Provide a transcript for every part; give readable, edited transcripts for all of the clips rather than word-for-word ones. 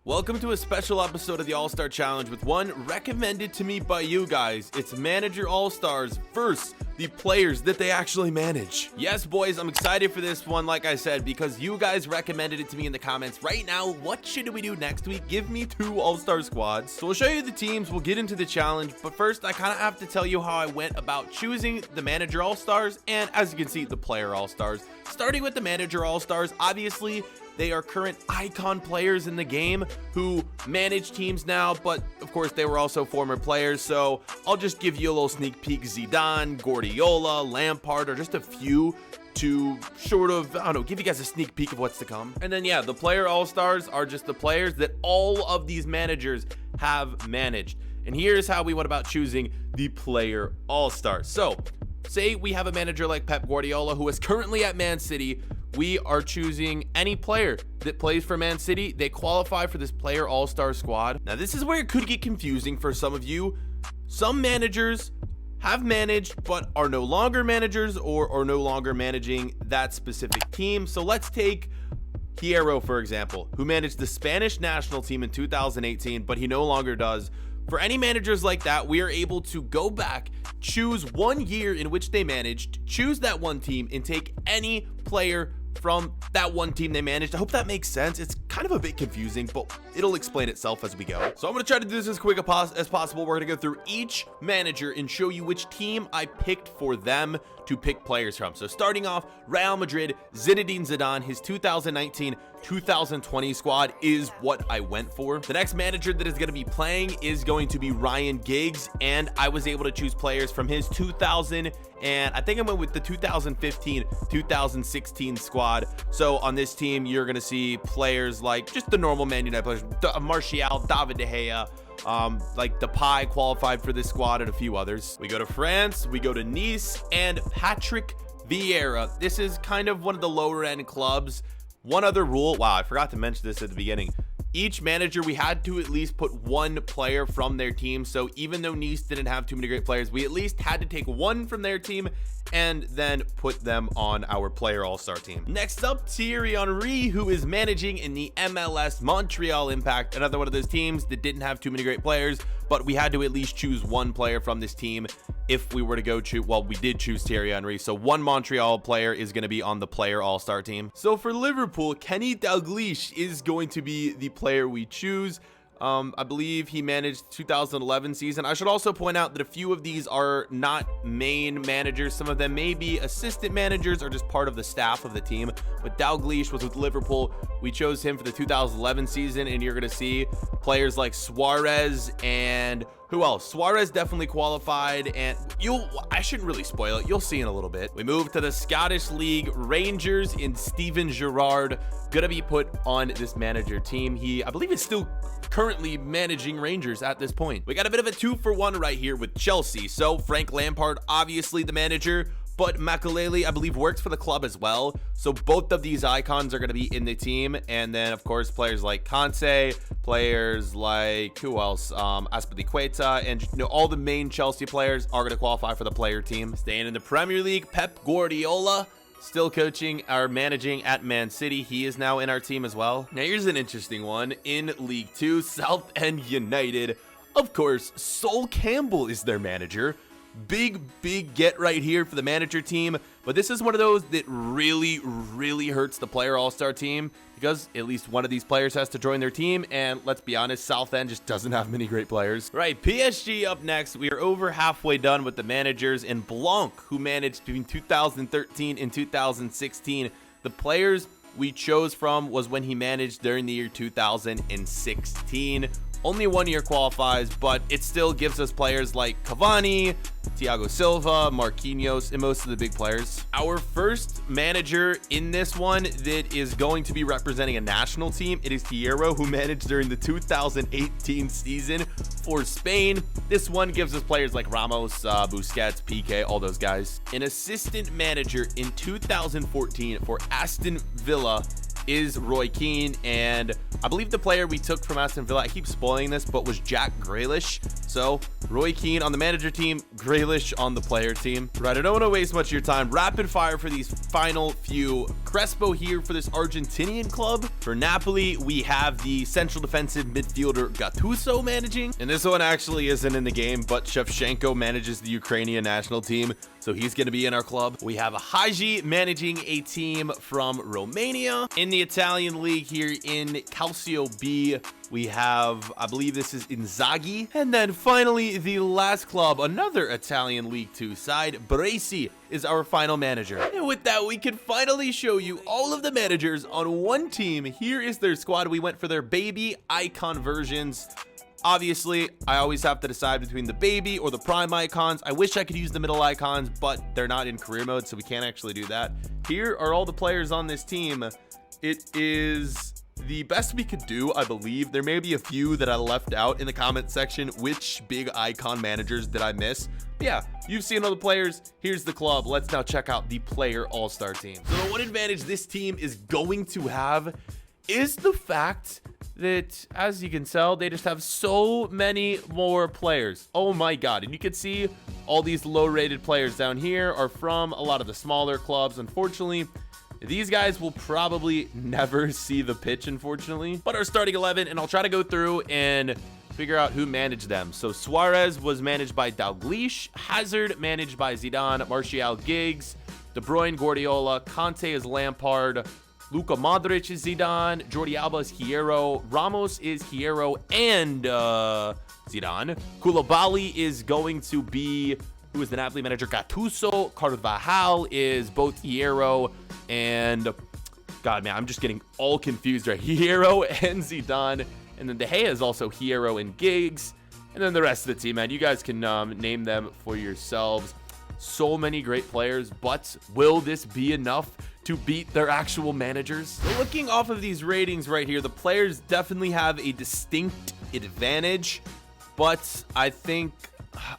Welcome to a special episode of the All-Star Challenge with one recommended to me by you guys. It's Manager All-Stars versus the players that they actually manage. Yes, boys, I'm excited for this one, like I said, because you guys recommended it to me in the comments. Right now, what should we do next week? Give me 2 All-Star squads. So we'll show you the teams, we'll get into the challenge, but first, I kind of have to tell you how I went about choosing the Manager All-Stars and, as you can see, the Player All-Stars. Starting with the Manager All-Stars, obviously, they are current icon players in the game who manage teams now, but of course they were also former players, so I'll just give you a little sneak peek. Zidane, Guardiola, Lampard are just a few to sort of, I don't know, give you guys a sneak peek of what's to come. And then yeah, the Player All-Stars are just the players that all of these managers have managed. And here's how we went about choosing the Player All-Stars. So say we have a manager like Pep Guardiola who is currently at Man City. We are choosing any player that plays for Man City. They qualify for this Player All-Star squad. Now, this is where it could get confusing for some of you. Some managers have managed but are no longer managers or are no longer managing that specific team. So let's take Hierro, for example, who managed the Spanish national team in 2018, but he no longer does. For any managers like that, we are able to go back, choose 1 year in which they managed, choose that one team, and take any player from that one team they managed. I hope that makes sense. It's kind of a bit confusing, but it'll explain itself as we go. So I'm going to try to do this as quick as possible. We're going to go through each manager and show you which team I picked for them to pick players from. So starting off, Real Madrid, Zinedine Zidane, his 2019-2020 squad is what I went for. The next manager that is going to be playing is going to be Ryan Giggs, and I was able to choose players from his 2000 and I think I went with the 2015-2016 squad. So on this team, you're going to see players like just the normal Man United players, Martial, David De Gea, like Depay qualified for this squad, and a few others. We go to France, we go to Nice, and Patrick Vieira. This is kind of one of the lower end clubs. One other rule, wow, I forgot to mention this at the beginning. Each manager, we had to at least put one player from their team. So even though Nice didn't have too many great players, we at least had to take one from their team and then put them on our Player All-Star team. Next up, Thierry Henry, who is managing in the MLS Montreal Impact, another one of those teams that didn't have too many great players, but we had to at least choose one player from this team if we were to go choose. Well, we did choose Thierry Henry, so one Montreal player is going to be on the Player All-Star team. So for Liverpool, Kenny Dalglish is going to be the player we choose. I believe he managed 2011 season. I should also point out that a few of these are not main managers. Some of them may be assistant managers or just part of the staff of the team. But Dalglish was with Liverpool. We chose him for the 2011 season, and you're going to see players like Suarez and who else? Suarez definitely qualified, and I shouldn't really spoil it. You'll see in a little bit. We move to the Scottish League. Rangers and Steven Gerrard gonna be put on this manager team. I believe is still currently managing Rangers at this point. We got a bit of a 2-for-1 right here with Chelsea. So Frank Lampard, obviously the manager, but Makelele, I believe, works for the club as well. So both of these icons are going to be in the team. And then, of course, players like Conte, players like, who else? Azpilicueta, and all the main Chelsea players are going to qualify for the player team. Staying in the Premier League, Pep Guardiola, still coaching or managing at Man City. He is now in our team as well. Now, here's an interesting one. In League 2, Southend United, of course, Sol Campbell is their manager. Big get right here for the manager team, but this is one of those that really hurts the Player All-Star team because at least one of these players has to join their team, and let's be honest, Southend just doesn't have many great players. Right, PSG up next. We are over halfway done with the managers, and Blanc, who managed between 2013 and 2016, the players we chose from was when he managed during the year 2016. Only 1 year qualifies, but it still gives us players like Cavani, Thiago Silva, Marquinhos, and most of the big players. Our first manager in this one that is going to be representing a national team, it is Hierro, who managed during the 2018 season for Spain. This one gives us players like Ramos, Busquets, Piqué, all those guys. An assistant manager in 2014 for Aston Villa is Roy Keane, and I believe the player we took from Aston Villa, I keep spoiling this, but was Jack Grealish. So Roy Keane on the manager team, Grealish on the player team. Right, I don't want to waste much of your time. Rapid fire for these final few. Crespo here for this Argentinian club. For Napoli, we have the central defensive midfielder Gattuso managing, and this one actually isn't in the game, but Shevchenko manages the Ukrainian national team, so he's going to be in our club. We have Haji managing a team from Romania. In the Italian league here in Calcio B, we have, I believe this is Inzaghi. And then finally, the last club, another Italian League 2 side, Bresci is our final manager. And with that, we can finally show you all of the managers on one team. Here is their squad. We went for their baby icon versions. Obviously, I always have to decide between the baby or the prime icons. I wish I could use the middle icons, but they're not in career mode, so we can't actually do that. Here are all the players on this team. It is the best we could do, I believe. There may be a few that I left out in the comment section. Which big icon managers did I miss? But yeah, you've seen all the players. Here's the club. Let's now check out the player all-star team. So the one advantage this team is going to have is the fact that, as you can tell, they just have so many more players. Oh my god. And you can see all these low-rated players down here are from a lot of the smaller clubs. Unfortunately, these guys will probably never see the pitch, unfortunately. But our starting 11, and I'll try to go through and figure out who managed them. So Suarez was managed by Dalglish, Hazard managed by Zidane, Martial Giggs, De Bruyne Guardiola, Conte is Lampard, Luka Modric is Zidane, Jordi Alba is Hierro, Ramos is Hierro and Zidane. Koulibaly is going to be, who is the Napoli manager, Gattuso. Carvajal is both Hierro and, God, man, I'm just getting all confused, right? Hierro and Zidane. And then De Gea is also Hierro and Giggs. And then the rest of the team, man, you guys can name them for yourselves. So many great players, but will this be enough to beat their actual managers? So looking off of these ratings right here, the players definitely have a distinct advantage, but I think,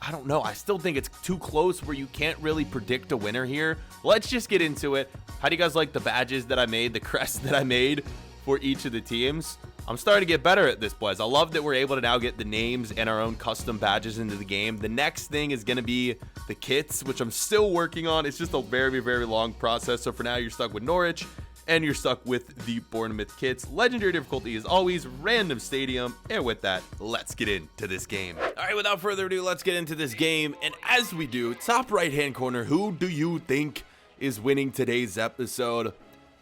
I don't know, I still think it's too close where you can't really predict a winner here. Let's just get into it. How do you guys like the badges that I made, the crests that I made for each of the teams? I'm starting to get better at this, boys. I love that we're able to now get the names and our own custom badges into the game. The next thing is going to be the kits, which I'm still working on. It's just a very, very long process. So for now, you're stuck with Norwich and you're stuck with the Bournemouth kits. Legendary difficulty is always random stadium. And with that, let's get into this game. All right, without further ado, let's get into this game. And as we do, top right-hand corner, who do you think is winning today's episode?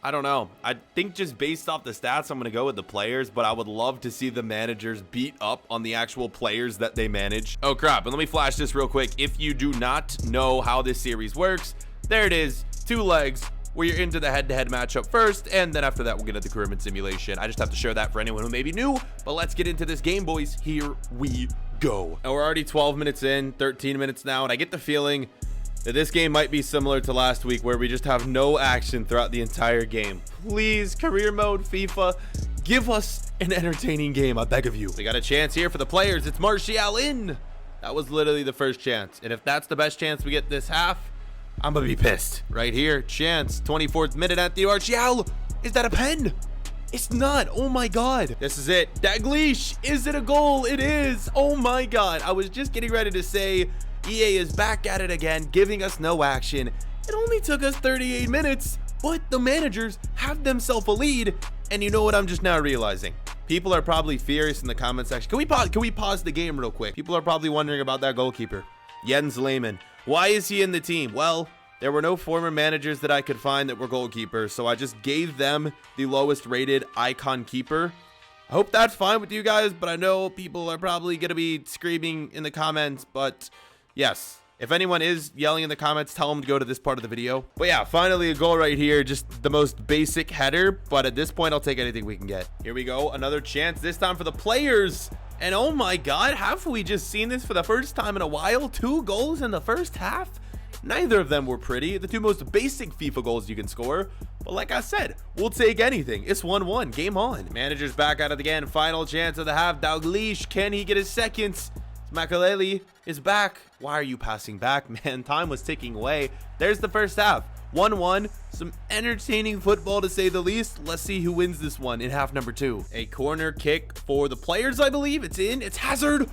I don't know. I think just based off the stats, I'm going to go with the players, but I would love to see the managers beat up on the actual players that they manage. Oh, crap. And let me flash this real quick. If you do not know how this series works, there it is. 2 legs where you're into the head-to-head matchup first, and then after that, we'll get into the career simulation. I just have to share that for anyone who may be new, but let's get into this game, boys. Here we go. And we're already 12 minutes in, 13 minutes now, and I get the feeling that this game might be similar to last week where we just have no action throughout the entire game. Please, career mode, FIFA, give us an entertaining game, I beg of you. We got a chance here for the players. It's Martial in. That was literally the first chance. And if that's the best chance we get this half, I'm going to be pissed. Right here, chance, 24th minute at the Martial. Is that a pen? It's not. Oh my god. This is it. Dalglish. Is it a goal? It is. Oh my god. I was just getting ready to say EA is back at it again, giving us no action. It only took us 38 minutes, but the managers have themselves a lead. And you know what I'm just now realizing? People are probably furious in the comment section. Can we pause the game real quick? People are probably wondering about that goalkeeper, Jens Lehmann. Why is he in the team? Well, there were no former managers that I could find that were goalkeepers, so I just gave them the lowest rated icon keeper. I hope that's fine with you guys, but I know people are probably going to be screaming in the comments, but yes, if anyone is yelling in the comments, tell them to go to this part of the video. But yeah, finally a goal right here. Just the most basic header, but at this point, I'll take anything we can get. Here we go. Another chance, this time for the players. And oh my god, have we just seen this for the first time in a while? 2 goals in the first half? Neither of them were pretty. The 2 most basic FIFA goals you can score. But like I said, we'll take anything. It's 1-1. Game on. Manager's back at it again. Final chance of the half. Dalglish, can he get his seconds? Makaleli is back. Why are you passing back, man? Time was ticking away. There's the first half. 1-1. Some entertaining football to say the least. Let's see who wins this one in half number 2. A corner kick for the players, I believe. It's in. It's Hazard.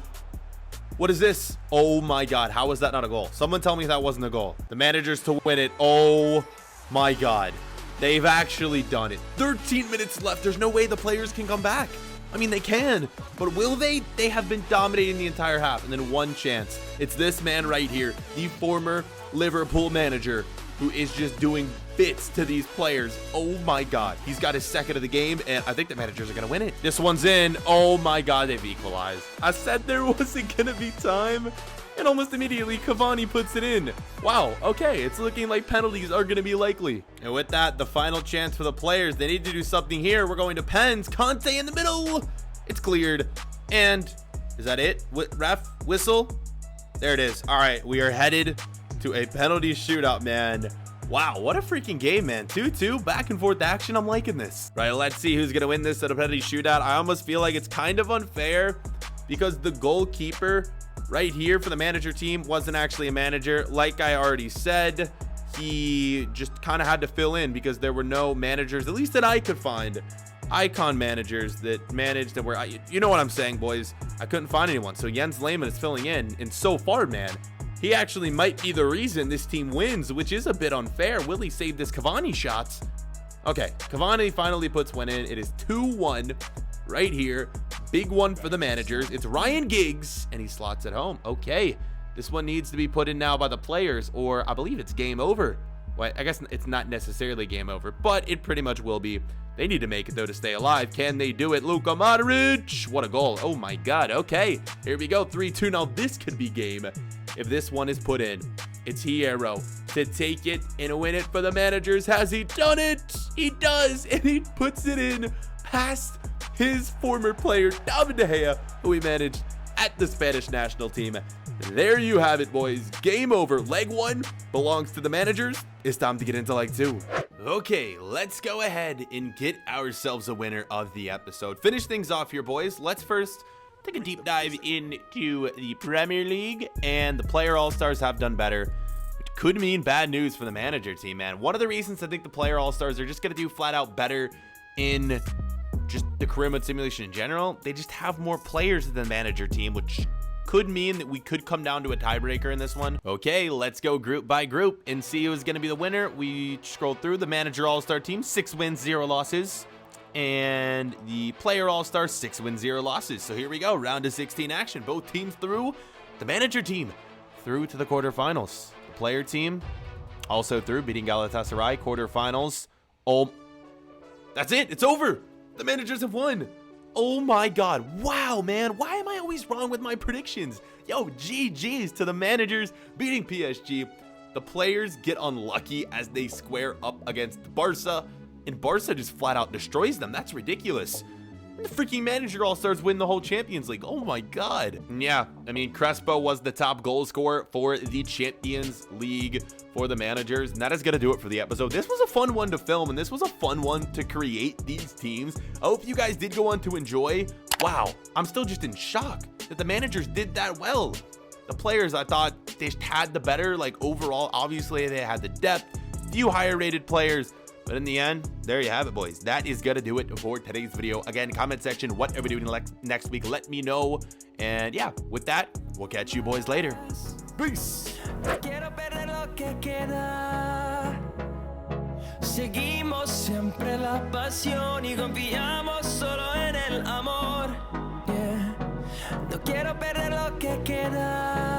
What is this? Oh my God. How is that not a goal? Someone tell me that wasn't a goal. The managers to win it. Oh my God. They've actually done it. 13 minutes left. There's no way the players can come back. I mean, they can, but will they? They have been dominating the entire half, and then one chance. It's this man right here, the former Liverpool manager, who is just doing bits to these players. Oh my God. He's got his second of the game, and I think the managers are going to win it. This one's in. Oh my God, they've equalized. I said there wasn't going to be time, and almost immediately Cavani puts it in. Wow, okay, it's looking like penalties are going to be likely. And with that, the final chance for the players. They need to do something here. We're going to pens. Conte in the middle. It's cleared. And is that it? Ref, whistle. There it is. All right, we are headed to a penalty shootout, man. Wow, what a freaking game, man. 2-2, back and forth action. I'm liking this. Right, let's see who's going to win this at a penalty shootout. I almost feel like it's kind of unfair because the goalkeeper right here for the manager team wasn't actually a manager. Like I already said, he just kind of had to fill in because there were no managers, at least that I could find, icon managers that managed that were, you know what I'm saying, boys. I couldn't find anyone. So Jens Lehmann is filling in, and so far, man, he actually might be the reason this team wins, which is a bit unfair. Will he save this Cavani shots? Okay, Cavani finally puts one in. It is 2-1 right here. Big one for the managers. It's Ryan Giggs, and he slots it home. Okay, this one needs to be put in now by the players, or I believe it's game over. Well, I guess it's not necessarily game over, but it pretty much will be. They need to make it, though, to stay alive. Can they do it? Luka Modric. What a goal. Oh, my God. Okay, here we go. 3-2. Now, this could be game if this one is put in. It's Hierro to take it and win it for the managers. Has he done it? He does, and he puts it in past his former player, David De Gea, who he managed at the Spanish national team. There you have it, boys. Game over. Leg 1 belongs to the managers. It's time to get into leg 2. Okay, let's go ahead and get ourselves a winner of the episode. Finish things off here, boys. Let's first take a deep dive into the Premier League, and the player all-stars have done better, which could mean bad news for the manager team, man. One of the reasons I think the player all-stars are just going to do flat out better in just the career mode simulation in general, they just have more players than the manager team, which could mean that we could come down to a tiebreaker in this one. Okay, let's go group by group and see who's going to be the winner. We scrolled through the manager all-star team, 6 wins, 0 losses. And the player all-star, 6 wins, 0 losses. So here we go, round of 16 action. Both teams through. The manager team through to the quarterfinals. The player team also through, beating Galatasaray, quarterfinals. Oh, that's it. It's over. The managers have won. Oh my God. Wow, man. Why am I always wrong with my predictions? Yo, GG's to the managers beating PSG. The players get unlucky as they square up against Barca, and Barca just flat out destroys them. That's ridiculous. The freaking manager all-stars win the whole Champions League. Oh my God. And yeah, I mean, Crespo was the top goal scorer for the Champions League for the managers, and that is going to do it for the episode. This was a fun one to film, and this was a fun one to create these teams. I hope you guys did go on to enjoy. Wow, I'm still just in shock that the managers did that well. The players, I thought they had the better, like, overall. Obviously, they had the depth, few higher rated players. But in the end, there you have it, boys. That is going to do it for today's video. Again, comment section, what are we doing next week? Let me know. And yeah, with that, we'll catch you boys later. Peace. Seguimos siempre la pasión y confiamos solo en el amor. Yeah. No quiero perder lo que queda.